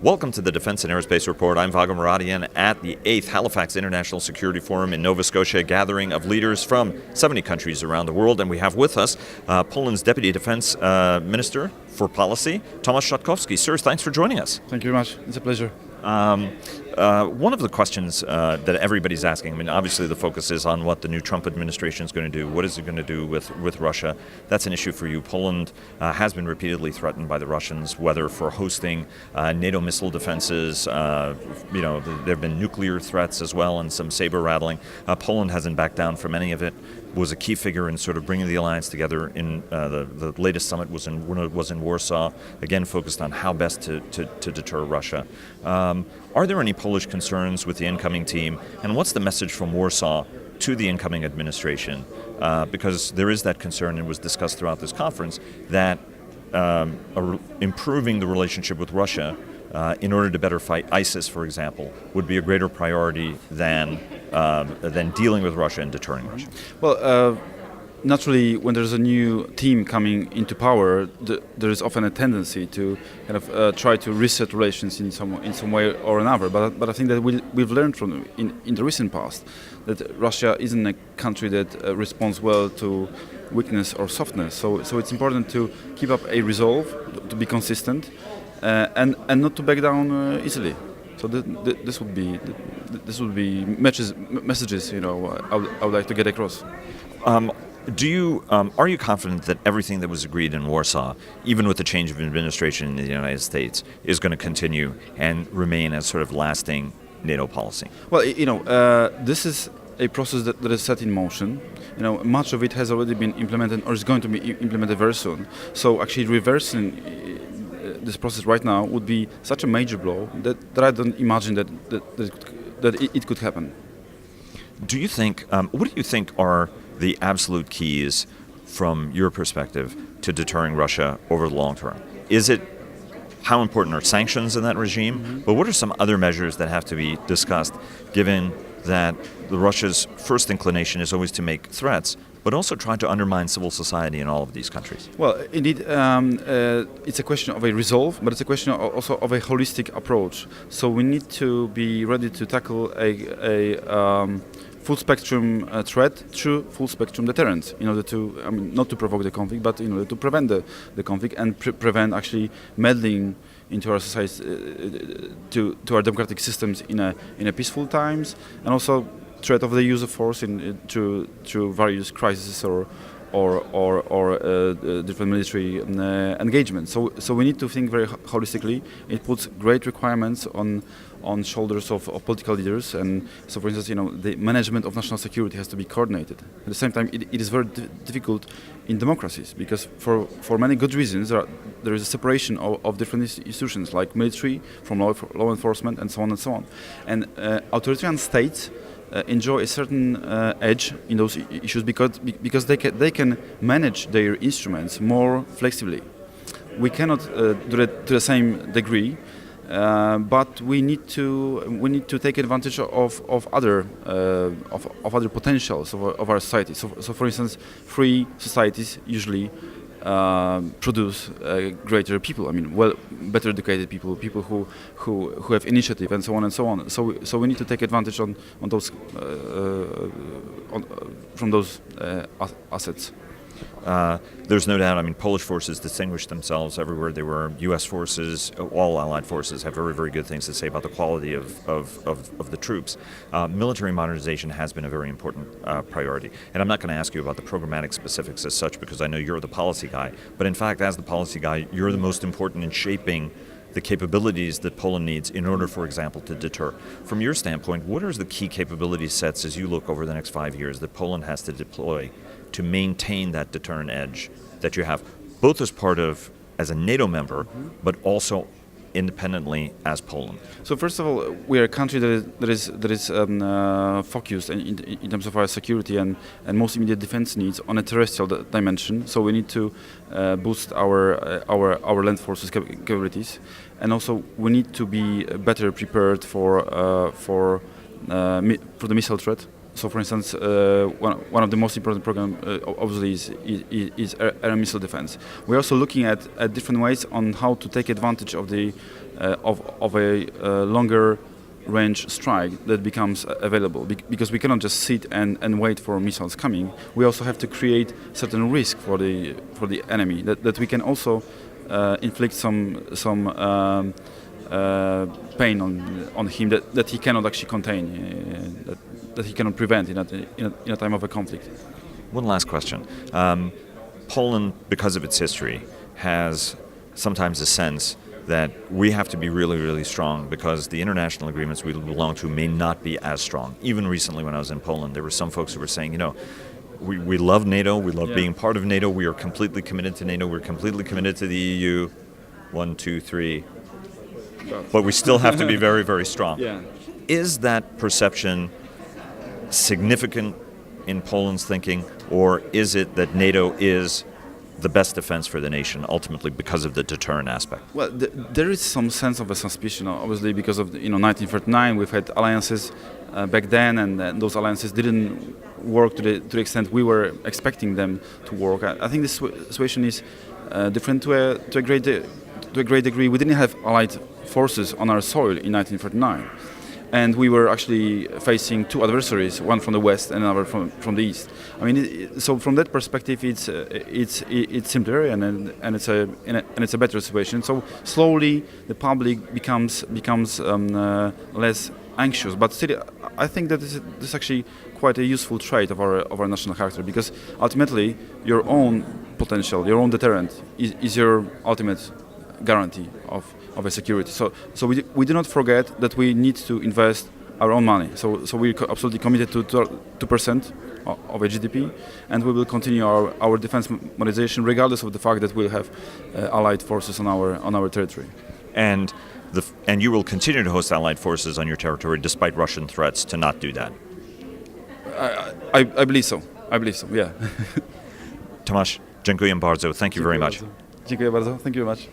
Welcome to the Defense and Aerospace Report. I'm Vago Muradian at the 8th Halifax International Security Forum in Nova Scotia, a gathering of leaders from 70 countries around the world. And we have with us Poland's Deputy Defense Minister for Policy, Tomasz Szatkowski. Sirs, thanks for joining us. Thank you very much. It's a pleasure. One of the questions that everybody's asking, I mean, obviously the focus is on what the new Trump administration is going to do. What is it going to do with Russia? That's an issue for you. Poland has been repeatedly threatened by the Russians, whether for hosting NATO missile defenses. There have been nuclear threats as well and some saber rattling. Poland hasn't backed down from any of it. Was a key figure in sort of bringing the alliance together. In the latest summit was in Warsaw, again focused on how best to deter Russia. Are there any Polish concerns with the incoming team, and what's the message from Warsaw to the incoming administration? Because there is that concern, and was discussed throughout this conference, that improving the relationship with Russia in order to better fight ISIS, for example, would be a greater priority than dealing with Russia and deterring Russia. Well, naturally, when there's a new team coming into power, there is often a tendency to kind of try to reset relations in some way or another. But I think that we've learned from in the recent past that Russia isn't a country that responds well to weakness or softness. So it's important to keep up a resolve, to be consistent, and not to back down easily. So this would be messages I would like to get across. Are you confident that everything that was agreed in Warsaw, even with the change of administration in the United States, is going to continue and remain as sort of lasting NATO policy? Well, this is a process that is set in motion. Much of it has already been implemented or is going to be implemented very soon. So actually reversing this process right now would be such a major blow that I don't imagine that it could happen. Do you think? What do you think are the absolute keys, from your perspective, to deterring Russia over the long term? Is it how important are sanctions in that regime? Mm-hmm. But what are some other measures that have to be discussed, given that Russia's first inclination is always to make threats, but also try to undermine civil society in all of these countries? Well, indeed, it's a question of a resolve, but it's a question also of a holistic approach. So we need to be ready to tackle a full spectrum threat through full spectrum deterrence, in order to, not to provoke the conflict, but in order to prevent the conflict and prevent actually meddling into our society, to our democratic systems in a peaceful times, and also threat of the use of force through various crises or different military engagements. So we need to think very holistically. It puts great requirements on shoulders of political leaders, and so for instance, the management of national security has to be coordinated. At the same time, it is very difficult in democracies, because for many good reasons there is a separation of different institutions, like military from law enforcement and so on and so on. And authoritarian states enjoy a certain edge in those issues because they can manage their instruments more flexibly. We cannot do it to the same degree, but we need to take advantage of other potentials of our society. So for instance, free societies usually produce greater people. Better educated people who have initiative, and so on and so on. So we need to take advantage on those from those assets. There's no doubt. Polish forces distinguished themselves everywhere they were. U.S. forces, all allied forces, have very, very good things to say about the quality of the troops. Military modernization has been a very important priority. And I'm not going to ask you about the programmatic specifics as such, because I know you're the policy guy. But in fact, as the policy guy, you're the most important in shaping the capabilities that Poland needs in order, for example, to deter. From your standpoint, what are the key capability sets as you look over the next 5 years that Poland has to deploy to maintain that deterrent edge that you have, both as a NATO member, but also independently as Poland? So first of all, we are a country that is focused in terms of our security and most immediate defense needs on a terrestrial dimension. So we need to boost our land forces capabilities, and also we need to be better prepared for the missile threat. So, for instance, one of the most important programs, obviously, is air and missile defense. We're also looking at different ways on how to take advantage of the of a longer range strike that becomes available, because we cannot just sit and wait for missiles coming. We also have to create certain risk for the enemy, that we can also inflict some pain on him that he cannot actually contain, that he cannot prevent in a time of a conflict. One last question. Poland, because of its history, has sometimes a sense that we have to be really, really strong because the international agreements we belong to may not be as strong. Even recently when I was in Poland, there were some folks who were saying, you know, we love NATO, we love being part of NATO, we are completely committed to NATO, we're completely committed to the EU, 1, 2, 3, but we still have to be very, very strong. Yeah. Is that perception significant in Poland's thinking, or is it that NATO is the best defense for the nation ultimately because of the deterrent aspect? Well, there is some sense of a suspicion, obviously, because of 1939. We've had alliances back then, and those alliances didn't work to the extent we were expecting them to work. I think the situation is different to a great degree. We didn't have allied forces on our soil in 1939. And we were actually facing two adversaries, one from the west and another from the east. I mean, so from that perspective, it's simpler and it's a better situation. So slowly, the public becomes less anxious. But still, I think that this is actually quite a useful trait of our national character, because ultimately, your own potential, your own deterrent, is your ultimate guarantee of a security. So we do not forget that we need to invest our own money. So we're absolutely committed to 2% of a GDP, and we will continue our defense modernization regardless of the fact that we'll have allied forces on our territory. And you will continue to host allied forces on your territory despite Russian threats to not do that. I believe so. Yeah. Tomasz, dziękuję bardzo. Thank you very much. Dziękuję bardzo. Thank you very much.